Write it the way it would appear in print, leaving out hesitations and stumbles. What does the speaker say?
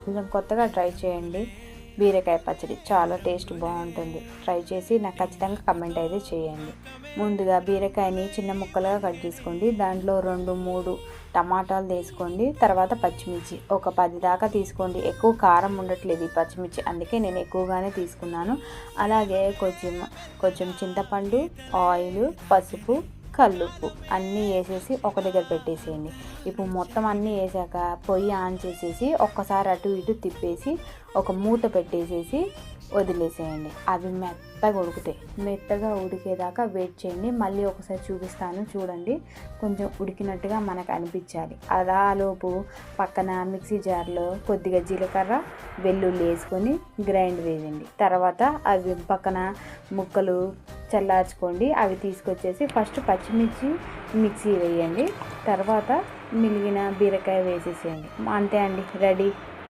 కొంచెం కొత్తగా ట్రై చేయండి. బీరకాయ పచ్చడి చాలా టేస్ట్ బాగుంటుంది. ట్రై చేసి నాకు ఖచ్చితంగా కమెంట్ అయితే చేయండి. ముందుగా బీరకాయని చిన్న ముక్కలుగా కట్ చేసుకోండి. దాంట్లో 2-3 టమాటాలు తీసుకోండి. తర్వాత పచ్చిమిర్చి ఒక 10 దాకా తీసుకోండి. ఎక్కువ కారం ఉండట్లేదు ఈ పచ్చిమిర్చి, అందుకే నేను ఎక్కువగానే తీసుకున్నాను. అలాగే కొంచెం చింతపండు, ఆయిల్, పసుపు, కల్లుప్పు అన్నీ వేసేసి ఒక దగ్గర పెట్టేసేయండి. ఇప్పుడు మొత్తం అన్నీ వేసాక పొయ్యి ఆన్ చేసేసి ఒక్కసారి అటు ఇటు తిప్పేసి ఒక మూత పెట్టేసేసి వదిలేసేయండి. అవి మెత్తగా ఉడుకుతాయి. మెత్తగా ఉడికేదాకా వెయిట్ చేయండి. మళ్ళీ ఒకసారి చూపిస్తాను చూడండి. కొంచెం ఉడికినట్టుగా మనకు అనిపించాలి. అలాలోపు పక్కన మిక్సీ జార్లో కొద్దిగా జీలకర్ర, వెల్లుల్లి వేసుకొని గ్రైండ్ వేయండి. తర్వాత అవి పక్కన ముక్కలు చల్లార్చుకోండి. అవి తీసుకొచ్చేసి ఫస్ట్ పచ్చిమిర్చి మిక్సీ వేయండి. తర్వాత మిగిలిన బీరకాయ వేసేసేయండి. అంతే అండి, రెడీ.